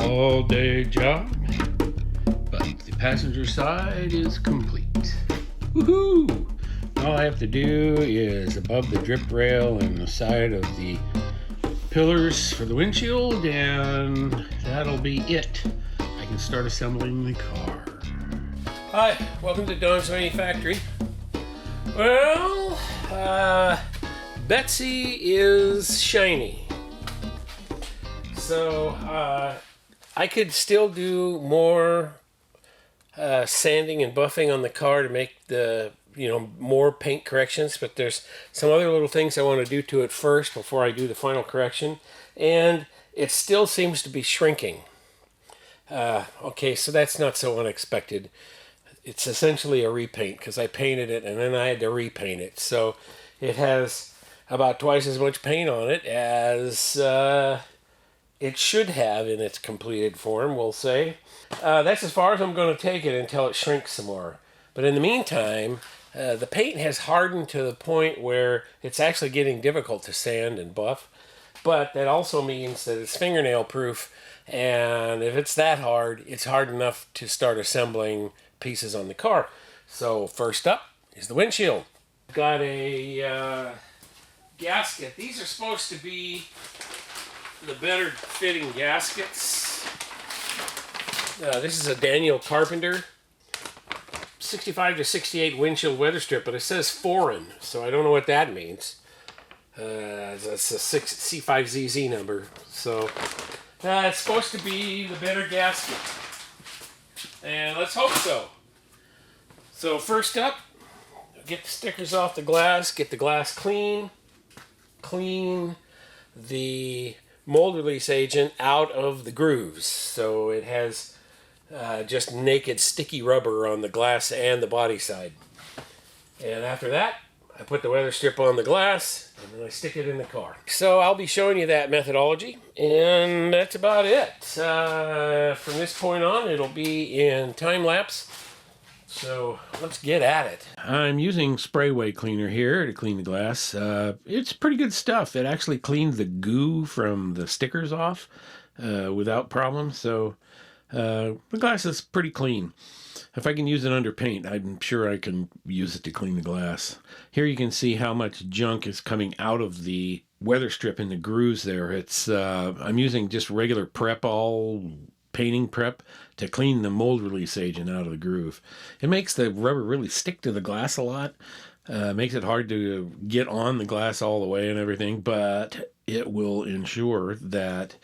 all-day job, but the passenger side is complete. Woohoo! All I have to do is above the drip rail and the side of the pillars for the windshield, and that'll be it. I can start assembling the car. Hi, welcome to Don's Manufactory. Well, Betsy is shiny. So, I could still do more sanding and buffing on the car to make the, more paint corrections, but there's some other little things I want to do to it first before I do the final correction, and it still seems to be shrinking. Okay, so that's not so unexpected. It's essentially a repaint because I painted it and then I had to repaint it. So it has about twice as much paint on it as it should have in its completed form, we'll say. That's as far as I'm going to take it until it shrinks some more. But in the meantime, the paint has hardened to the point where it's actually getting difficult to sand and buff. But that also means that it's fingernail proof, and if it's that hard, it's hard enough to start assembling pieces on the car. So first up is the windshield. Got a gasket. These are supposed to be the better fitting gaskets. This is a Daniel Carpenter 65 to 68 windshield weather strip, but it says foreign, so I don't know what that means. It's a C5ZZ number, so it's supposed to be the better gasket, and let's hope so. So first up, get the stickers off the glass, get the glass clean the mold release agent out of the grooves, so it has just naked sticky rubber on the glass and the body side. And after that, I put the weather strip on the glass and then I stick it in the car. So I'll be showing you that methodology, and that's about it. From this point on, it'll be in time lapse. So let's get at it. I'm using sprayway cleaner here to clean the glass. It's pretty good stuff. It actually cleans the goo from the stickers off without problem. So the glass is pretty clean. If I can use it under paint, I'm sure I can use it to clean the glass. Here you can see how much junk is coming out of the weather strip in the grooves there. It's I'm using just regular prep, all painting prep, to clean the mold release agent out of the groove. It makes the rubber really stick to the glass a lot. Makes it hard to get on the glass all the way and everything, but it will ensure that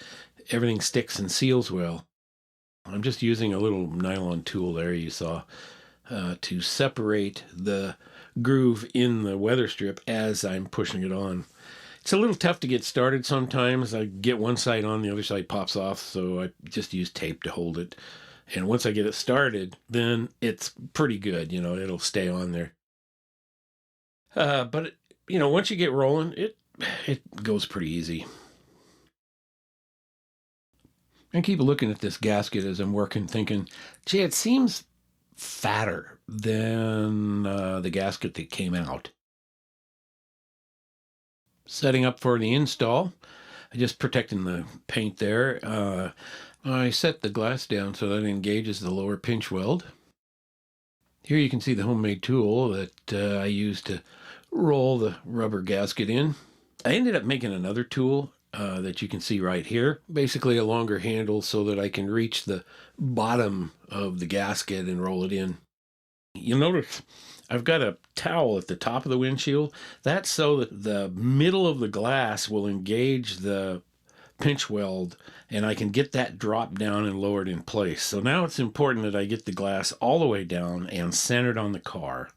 everything sticks and seals well. I'm just using a little nylon tool there you saw to separate the groove in the weather strip as I'm pushing it on. It's a little tough to get started sometimes. I get one side on, the other side pops off, so I just use tape to hold it. And once I get it started, then it's pretty good. It'll stay on there. But once you get rolling, it goes pretty easy. I keep looking at this gasket as I'm working, thinking, gee, it seems fatter than the gasket that came out. Setting up for the install, just protecting the paint there. I set the glass down so that it engages the lower pinch weld. Here you can see the homemade tool that I used to roll the rubber gasket in. I ended up making another tool that you can see right here. Basically a longer handle so that I can reach the bottom of the gasket and roll it in. You'll notice I've got a towel at the top of the windshield. That's so that the middle of the glass will engage the pinch weld and I can get that dropped down and lowered in place. So now it's important that I get the glass all the way down and centered on the car.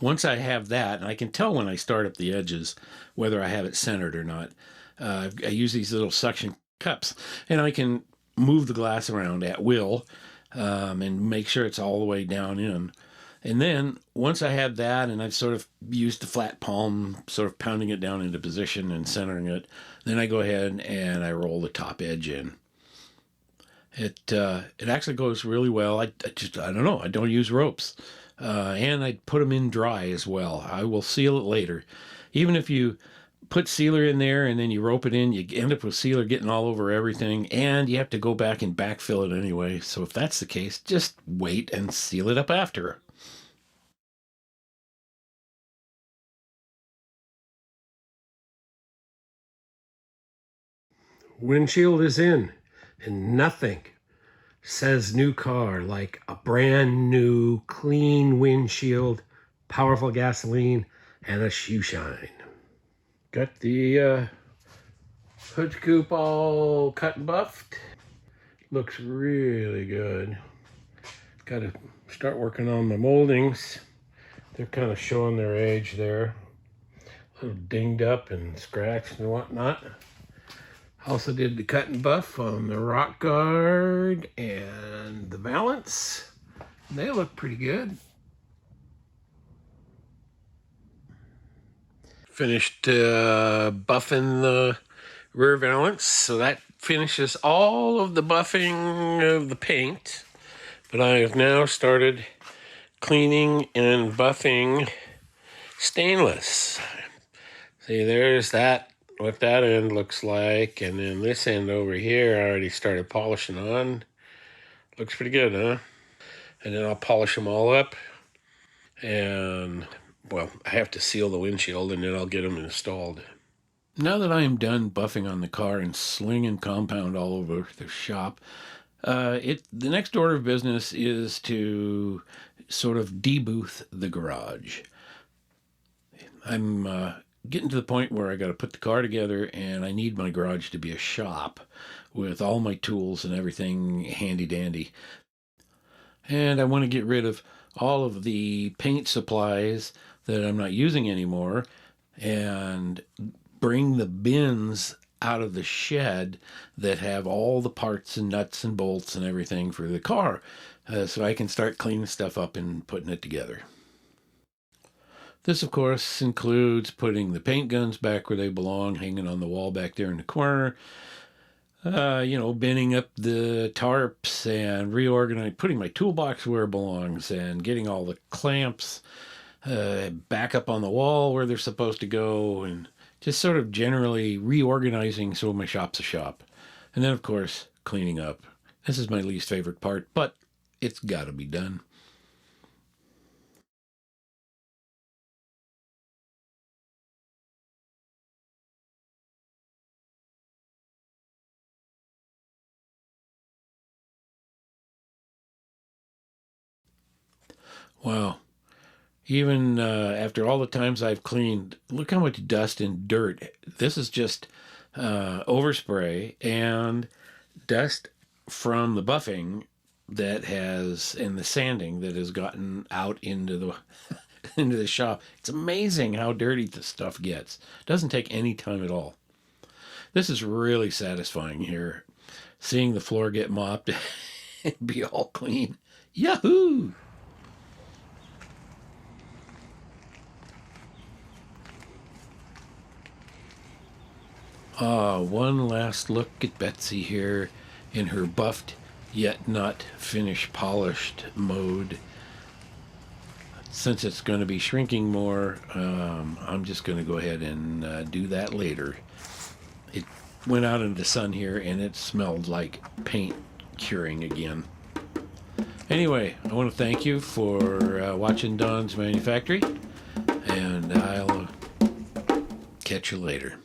Once I have that, and I can tell when I start up the edges whether I have it centered or not, I use these little suction cups, and I can move the glass around at will and make sure it's all the way down in. And then once I have that, and I've sort of used the flat palm, sort of pounding it down into position and centering it, then I go ahead and I roll the top edge in. It actually goes really well. I don't know. I don't use ropes. And I put them in dry as well. I will seal it later. Even if you put sealer in there and then you rope it in, you end up with sealer getting all over everything, and you have to go back and backfill it anyway. So if that's the case, just wait and seal it up after. Windshield is in, and nothing says new car like a brand new, clean windshield, powerful gasoline, and a shoe shine. Got the hood scoop all cut and buffed. Looks really good. Got to start working on my moldings. They're kind of showing their age there. A little dinged up and scratched and whatnot. Also did the cut and buff on the rock guard and the valance. They look pretty good. Finished buffing the rear valance, so that finishes all of the buffing of the paint. But I have now started cleaning and buffing stainless. See, there's that, what that end looks like, and then this end over here I already started polishing on. Looks pretty good, huh? And then I'll polish them all up, and well, I have to seal the windshield and then I'll get them installed. Now that I am done buffing on the car and slinging compound all over the shop, the next order of business is to sort of debooth the garage. I'm getting to the point where I got to put the car together, and I need my garage to be a shop with all my tools and everything handy dandy. And I want to get rid of all of the paint supplies that I'm not using anymore and bring the bins out of the shed that have all the parts and nuts and bolts and everything for the car, so I can start cleaning stuff up and putting it together. This, of course, includes putting the paint guns back where they belong, hanging on the wall back there in the corner, binning up the tarps and reorganizing, putting my toolbox where it belongs and getting all the clamps back up on the wall where they're supposed to go, and just sort of generally reorganizing so my shop's a shop. And then, of course, cleaning up. This is my least favorite part, but it's got to be done. Wow. Even after all the times I've cleaned, look how much dust and dirt. This is just overspray and dust from the buffing that has, and the sanding that has gotten out into the into the shop. It's amazing how dirty this stuff gets. It doesn't take any time at all. This is really satisfying here, seeing the floor get mopped and be all clean. Yahoo! One last look at Betsy here in her buffed yet not finished polished mode. Since it's going to be shrinking more, I'm just going to go ahead and do that later. It went out into the sun here and it smelled like paint curing again. Anyway, I want to thank you for watching Don's Manufactory, and I'll catch you later.